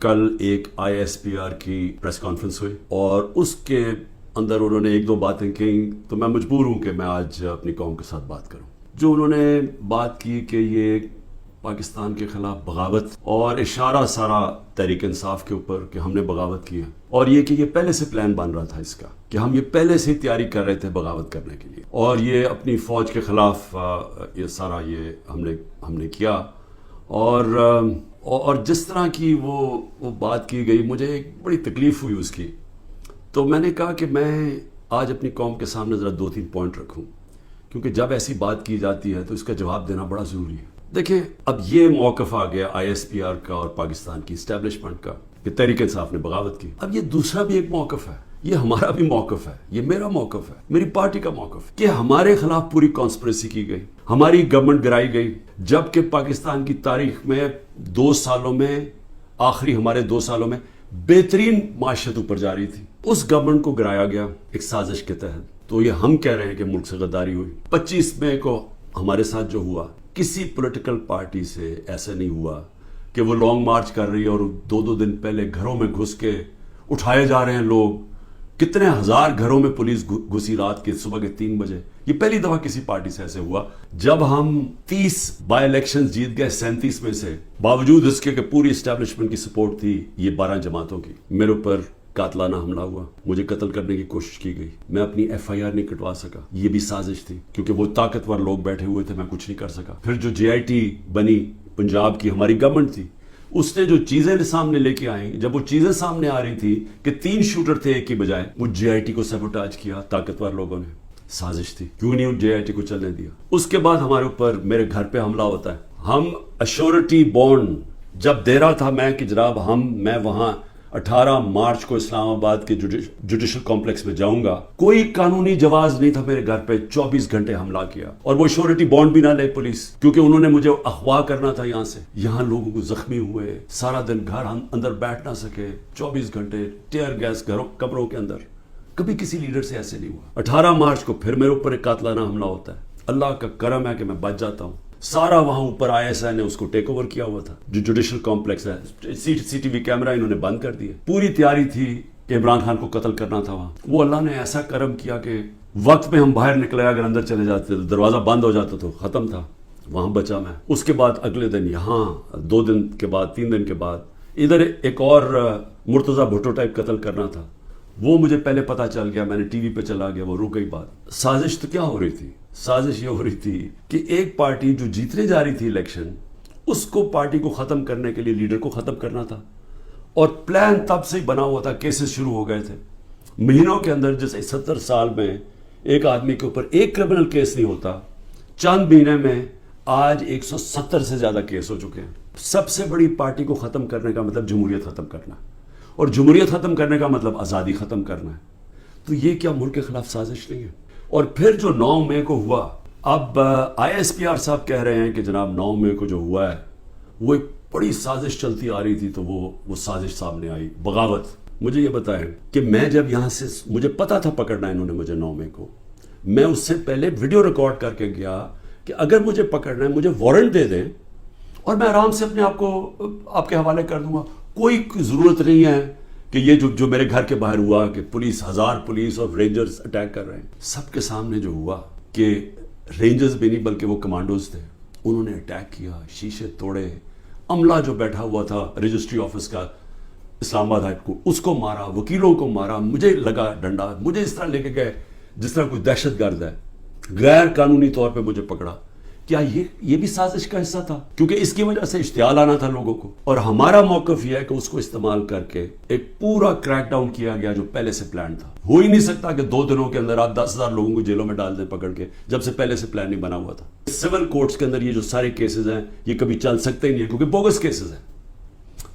کل ایک ISPR کی پریس کانفرنس ہوئی اور اس کے اندر انہوں نے ایک دو باتیں کہیں تو میں مجبور ہوں کہ میں آج اپنی قوم کے ساتھ بات کروں. جو انہوں نے بات کی کہ یہ پاکستان کے خلاف بغاوت اور اشارہ سارا تحریک انصاف کے اوپر کہ ہم نے بغاوت کی ہے، اور یہ کہ یہ پہلے سے پلان بن رہا تھا اس کا کہ ہم یہ پہلے سے تیاری کر رہے تھے بغاوت کرنے کے لیے، اور یہ اپنی فوج کے خلاف یہ سارا یہ ہم نے کیا. اور جس طرح کی وہ بات کی گئی مجھے ایک بڑی تکلیف ہوئی اس کی. تو میں نے کہا کہ میں آج اپنی قوم کے سامنے ذرا 2-3 پوائنٹ رکھوں، کیونکہ جب ایسی بات کی جاتی ہے تو اس کا جواب دینا بڑا ضروری ہے. دیکھیں، اب یہ موقف آ گیا ISPR کا اور پاکستان کی اسٹیبلشمنٹ کا کہ تحریک انصاف نے بغاوت کی. اب یہ دوسرا بھی ایک موقف ہے، یہ ہمارا بھی موقف ہے، یہ میرا موقف ہے، میری پارٹی کا موقف ہے کہ ہمارے خلاف پوری کانسپریسی کی گئی، ہماری گورنمنٹ گرائی گئی، جبکہ پاکستان کی تاریخ میں 2 سالوں میں آخری ہمارے 2 سالوں میں بہترین معیشت اوپر جا رہی تھی. اس گورنمنٹ کو گرایا گیا ایک سازش کے تحت. تو یہ ہم کہہ رہے ہیں کہ ملک سے غداری ہوئی. 25 مئی کو ہمارے ساتھ جو ہوا، کسی پولیٹیکل پارٹی سے ایسا نہیں ہوا کہ وہ لانگ مارچ کر رہی ہے اور 2 دن پہلے گھروں میں گھس کے اٹھائے جا رہے ہیں لوگ. کتنے ہزار گھروں میں پولیس گھسی رات کے صبح کے 3 بجے. یہ پہلی دفعہ کسی پارٹی سے ایسے ہوا. جب ہم 30 بائی الیکشن جیت گئے 37 میں سے، باوجود اس کے کہ پوری اسٹیبلشمنٹ کی سپورٹ تھی یہ 12 جماعتوں کی، میرے اوپر قاتلانہ حملہ ہوا، مجھے قتل کرنے کی کوشش کی گئی. میں اپنی FIR نہیں کٹوا سکا، یہ بھی سازش تھی کیونکہ وہ طاقتور لوگ بیٹھے ہوئے تھے، میں کچھ نہیں کر سکا. پھر جو JIT بنی پنجاب کی ہماری گورنمنٹ تھی، اس نے جو چیزیں سامنے لے کے آئیں، جب وہ چیزیں سامنے آ رہی تھی کہ 3 شوٹر تھے ایک کی بجائے، وہ JIT کو سیبوٹاج کیا طاقتور لوگوں نے. سازش تھی، کیوں نہیں JIT کو چلنے دیا. اس کے بعد ہمارے اوپر میرے گھر پہ حملہ ہوتا ہے. ہم ایشورٹی بانڈ جب دے رہا تھا میں کہ جناب میں وہاں 18 مارچ کو اسلام آباد کے جوڈیشل کمپلیکس میں جاؤں گا، کوئی قانونی جواز نہیں تھا. میرے گھر پہ 24 گھنٹے حملہ کیا اور وہ شورٹی بانڈ بھی نہ لے پولیس، کیونکہ انہوں نے مجھے اغوا کرنا تھا. یہاں سے یہاں لوگوں کو زخمی ہوئے، سارا دن گھر اندر بیٹھ نہ سکے، 24 گھنٹے ٹیئر گیس کمروں کے اندر. کبھی کسی لیڈر سے ایسے نہیں ہوا. 18 مارچ کو پھر میرے اوپر ایک قاتلانہ حملہ ہوتا ہے. اللہ کا کرم ہے کہ میں بچ جاتا ہوں. سارا وہاں اوپر ISI نے اس کو ٹیک اوور کیا ہوا تھا، جو جوڈیشل کمپلیکس ہے. CCTV کیمرہ انہوں نے بند کر دیے. پوری تیاری تھی کہ عمران خان کو قتل کرنا تھا وہاں. وہ اللہ نے ایسا کرم کیا کہ وقت پہ ہم باہر نکلے، اگر اندر چلے جاتے تو دروازہ بند ہو جاتا تو ختم تھا. وہاں بچا میں. اس کے بعد اگلے دن یہاں 2 دن کے بعد 3 دن کے بعد ادھر ایک اور مرتضیٰ بھٹو ٹائپ قتل کرنا تھا. وہ مجھے پہلے پتا چل گیا، میں نے TV پہ چلا گیا، وہ رک گئی بات. سازش تو کیا ہو رہی تھی؟ سازش یہ ہو رہی تھی کہ ایک پارٹی جو جیتنے جا رہی تھی الیکشن، اس کو پارٹی کو ختم کرنے کے لیے لیڈر کو ختم کرنا تھا. اور پلان تب سے ہی بنا ہوا تھا. کیسز شروع ہو گئے تھے مہینوں کے اندر. جیسے 70 سال میں ایک آدمی کے اوپر ایک کرمنل کیس نہیں ہوتا، چند مہینے میں آج 170 سے زیادہ کیس ہو چکے ہیں. سب سے بڑی پارٹی کو ختم کرنے کا مطلب جمہوریت ختم کرنا، اور جمہوریت ختم کرنے کا مطلب آزادی ختم کرنا ہے. تو یہ کیا ملک کے خلاف سازش نہیں ہے؟ اور پھر جو 9 مئی کو ہوا، اب ISPR صاحب کہہ رہے ہیں کہ جناب 9 مئی کو جو ہوا ہے وہ ایک بڑی سازش چلتی آ رہی تھی، تو وہ سازش سامنے آئی، بغاوت. مجھے یہ بتائیں کہ میں جب یہاں سے، مجھے پتا تھا پکڑنا انہوں نے مجھے 9 مئی کو، میں اس سے پہلے ویڈیو ریکارڈ کر کے گیا کہ اگر مجھے پکڑنا ہے مجھے وارنٹ دے دیں اور میں آرام سے اپنے آپ کو آپ کے حوالے کر دوں گا. کوئی ضرورت نہیں ہے کہ یہ جو میرے گھر کے باہر ہوا کہ پولیس، 1000 پولیس اور رینجرز اٹیک کر رہے ہیں. سب کے سامنے جو ہوا کہ رینجرز بھی نہیں بلکہ وہ کمانڈوز تھے، انہوں نے اٹیک کیا، شیشے توڑے. عملہ جو بیٹھا ہوا تھا رجسٹری آفس کا اسلام آباد ہائی کو، اس کو مارا، وکیلوں کو مارا. مجھے لگا ڈنڈا، مجھے اس طرح لے کے گئے جس طرح کوئی دہشت گرد ہے. غیر قانونی طور پہ مجھے پکڑا. کیا یہ بھی سازش کا حصہ تھا؟ کیونکہ اس کی وجہ سے اشتعال آنا تھا لوگوں کو. اور ہمارا موقف یہ ہے کہ اس کو استعمال کر کے ایک پورا کریک ڈاؤن کیا گیا جو پہلے سے پلان تھا. ہو ہی نہیں سکتا کہ 2 دنوں کے اندر آپ 10,000 لوگوں کو جیلوں میں ڈال دیں پکڑ کے، جب سے پہلے سے پلان نہیں بنا ہوا تھا. سول کورٹس کے اندر یہ جو سارے کیسز ہیں یہ کبھی چل سکتے ہی نہیں کیونکہ بوگس کیسز ہیں.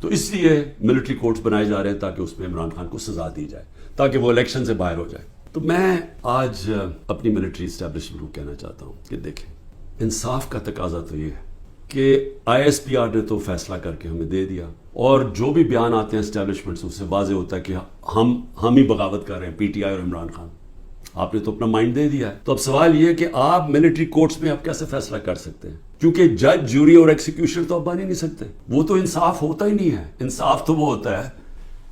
تو اس لیے ملٹری کورٹس بنائے جا رہے ہیں تاکہ اس میں عمران خان کو سزا دی جائے، تاکہ وہ الیکشن سے باہر ہو جائے. تو میں آج اپنی ملٹری اسٹیبلشمنٹ کو کہنا چاہتا ہوں کہ دیکھیں، انصاف کا تقاضا تو یہ ہے کہ ISPR نے تو فیصلہ کر کے ہمیں دے دیا، اور جو بھی بیان آتے ہیں اسٹیبلشمنٹ سے اس سے واضح ہوتا ہے کہ ہم ہی بغاوت کر رہے ہیں، PTI اور عمران خان. آپ نے تو اپنا مائنڈ دے دیا ہے. تو اب سوال یہ ہے کہ آپ ملٹری کورٹس میں آپ کیسے فیصلہ کر سکتے ہیں؟ کیونکہ جج جوری اور ایکسیکیوشن تو اب بن ہی نہیں سکتے. وہ تو انصاف ہوتا ہی نہیں ہے. انصاف تو وہ ہوتا ہے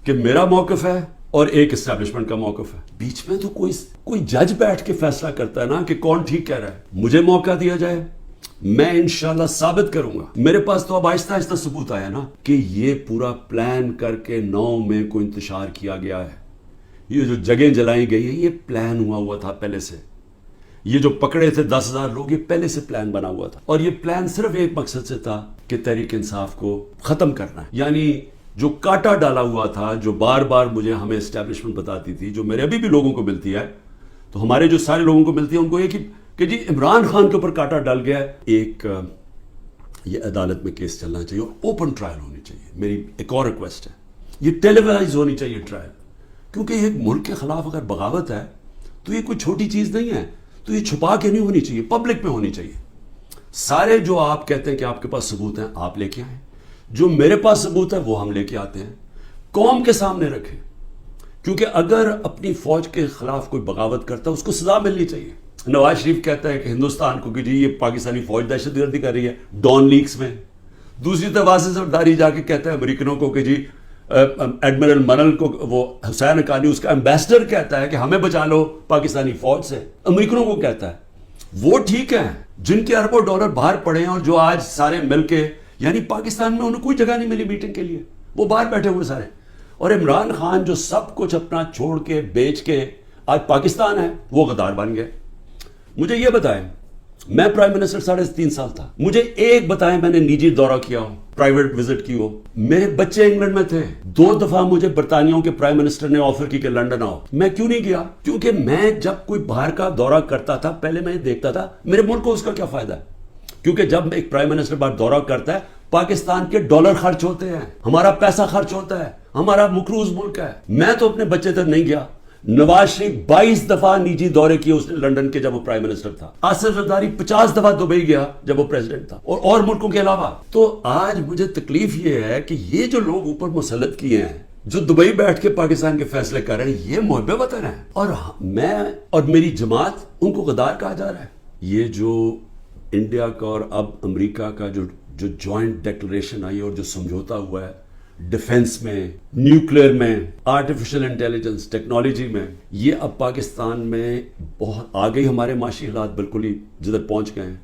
کہ میرا موقف ہے اور ایک اسٹیبلشمنٹ کا موقف ہے. بیچ میں تو کوئی جج بیٹھ کے فیصلہ کرتا ہے نا کہ کون ٹھیک کہہ رہا ہے. مجھے موقع دیا جائے, میں انشاءاللہ ثابت کروں گا. میرے پاس تو اب آہستہ آہستہ ثبوت آیا نا کہ یہ پورا پلان کر کے 9 مئی کو انتشار کیا گیا ہے. یہ جو جگہیں جلائی گئی ہیں یہ پلان ہوا تھا پہلے سے. یہ جو پکڑے تھے 10,000 لوگ, یہ پہلے سے پلان بنا ہوا تھا. اور یہ پلان صرف ایک مقصد سے تھا کہ تحریک انصاف کو ختم کرنا ہے. یعنی جو کاٹا ڈالا ہوا تھا, جو بار بار مجھے ہمیں اسٹیبلشمنٹ بتاتی تھی, جو میرے ابھی بھی لوگوں کو ملتی ہے, تو ہمارے جو سارے لوگوں کو ملتی ہے ان کو یہ کہ جی عمران خان کے اوپر کاٹا ڈال گیا ہے. ایک یہ عدالت میں کیس چلنا چاہیے اور اوپن ٹرائل ہونی چاہیے. میری ایک اور ریکویسٹ ہے, یہ ٹیلی وائز ہونی چاہیے ٹرائل, کیونکہ ایک ملک کے خلاف اگر بغاوت ہے تو یہ کوئی چھوٹی چیز نہیں ہے. تو یہ چھپا کے نہیں ہونی چاہیے, پبلک میں ہونی چاہیے. سارے جو آپ کہتے ہیں کہ آپ کے پاس ثبوت ہیں آپ لے کے آئیں, جو میرے پاس ثبوت ہے وہ ہم لے کے آتے ہیں, قوم کے سامنے رکھیں. کیونکہ اگر اپنی فوج کے خلاف کوئی بغاوت کرتا ہے اس کو سزا ملنی چاہیے. نواز شریف کہتا ہے کہ ہندوستان کو کہ جی یہ پاکستانی فوج دہشت گردی کر رہی ہے ڈان لیکس میں. دوسری طرف واضح سرداری جا کے کہتا ہے امریکنوں کو کہ جی ایڈمرل منل کو, وہ حسین حقانی اس کا ایمبیسڈر کہتا ہے کہ ہمیں بچا لو پاکستانی فوج سے. امریکنوں کو کہتا ہے. وہ ٹھیک ہے جن کے اربوں ڈالر باہر پڑے ہیں اور جو آج سارے مل کے, یعنی پاکستان میں انہیں کوئی جگہ نہیں ملی میٹنگ کے لیے, وہ باہر بیٹھے ہوئے سارے. اور عمران خان جو سب کچھ اپنا چھوڑ کے بیچ کے آج پاکستان ہے, وہ غدار بن گئے. مجھے یہ بتائیں, میں پرائم منسٹر 3.5 سال تھا, مجھے ایک بتائیں میں نے نجی دورہ کیا ہو, پرائیویٹ وزٹ کی ہو. میرے بچے انگلینڈ میں تھے, 2 دفعہ مجھے برطانیوں کے پرائم منسٹر نے آفر کی کہ لنڈن آؤ, میں کیوں نہیں گیا؟ کیونکہ میں جب کوئی باہر کا دورہ کرتا تھا پہلے میں دیکھتا تھا میرے ملک کو اس کا کیا فائدہ ہے. کیونکہ جب ایک پرائم منسٹر باہر دورہ کرتا ہے پاکستان کے ڈالر خرچ ہوتے ہیں, ہمارا پیسہ خرچ ہوتا ہے, ہمارا مقروض ملک ہے. میں تو اپنے بچے تک نہیں گیا. نواز شریف 22 دفعہ نجی دورے کیے اس نے لنڈن کے جب وہ پرائم منسٹر تھا. آصف زرداری 50 دفعہ دبئی گیا جب وہ پریزیڈنٹ تھا, اور ملکوں کے علاوہ. تو آج مجھے تکلیف یہ ہے کہ یہ جو لوگ اوپر مسلط کیے ہیں, جو دبئی بیٹھ کے پاکستان کے فیصلے کر رہے ہیں, یہ محب وطن ہیں, اور میں اور میری جماعت ان کو غدار کہا جا رہا ہے. یہ جو انڈیا کا اور اب امریکہ کا جو جوائنٹ ڈیکلریشن آئی اور جو سمجھوتا ہوا ہے ڈیفنس میں, نیوکلیئر میں, آرٹیفیشل انٹیلیجنس ٹیکنالوجی میں, یہ اب پاکستان میں بہت آگے ہمارے معاشی حالات بالکل ہی جدھر پہنچ گئے ہیں.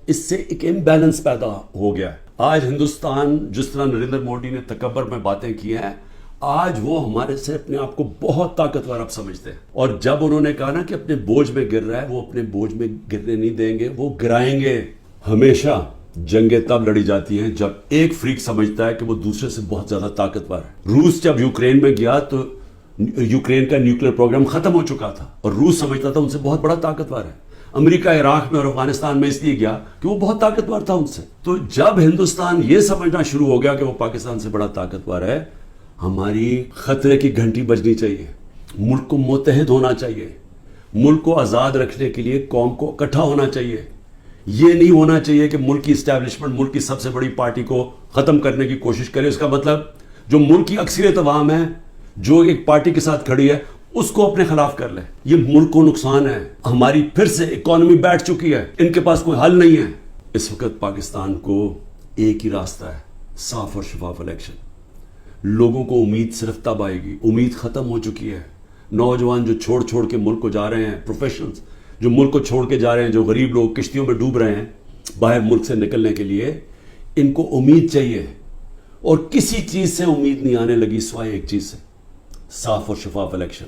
اس سے ایک امبیلنس پیدا ہو گیا ہے. آج ہندوستان جس طرح نریندر مودی نے تکبر میں باتیں کی ہیں, آج وہ ہمارے سے اپنے آپ کو بہت طاقتور اب سمجھتے ہیں. اور جب انہوں نے کہا نا کہ اپنے بوجھ میں گر رہا ہے, وہ اپنے بوجھ میں گرنے نہیں دیں گے, وہ گرائیں گے. ہمیشہ جنگیں تب لڑی جاتی ہیں جب ایک فریق سمجھتا ہے کہ وہ دوسرے سے بہت زیادہ طاقتور ہے. روس جب یوکرین میں گیا تو یوکرین کا نیوکلیئر پروگرام ختم ہو چکا تھا اور روس سمجھتا تھا ان سے بہت بڑا طاقتور ہے. امریکہ عراق میں اور افغانستان میں اس لیے گیا کہ وہ بہت طاقتور تھا ان سے. تو جب ہندوستان یہ سمجھنا شروع ہو گیا کہ وہ پاکستان سے بڑا طاقتور ہے, ہماری خطرے کی گھنٹی بجنی چاہیے. ملک کو متحد ہونا چاہیے. ملک کو آزاد رکھنے کے لیے قوم کو اکٹھا ہونا چاہیے. یہ نہیں ہونا چاہیے کہ ملک کی اسٹیبلشمنٹ ملک کی سب سے بڑی پارٹی کو ختم کرنے کی کوشش کرے. اس کا مطلب جو ملک کی اکثریت عوام ہے جو ایک پارٹی کے ساتھ کھڑی ہے اس کو اپنے خلاف کر لے. یہ ملک کو نقصان ہے. ہماری پھر سے اکانومی بیٹھ چکی ہے, ان کے پاس کوئی حل نہیں ہے. اس وقت پاکستان کو ایک ہی راستہ ہے, صاف اور شفاف الیکشن. لوگوں کو امید صرف تب آئے گی, امید ختم ہو چکی ہے. نوجوان جو چھوڑ کے ملک کو جا رہے ہیں, پروفیشنلز جو ملک کو چھوڑ کے جا رہے ہیں, جو غریب لوگ کشتیوں میں ڈوب رہے ہیں باہر ملک سے نکلنے کے لیے, ان کو امید چاہیے. اور کسی چیز سے امید نہیں آنے لگی سوائے ایک چیز سے, صاف اور شفاف الیکشن.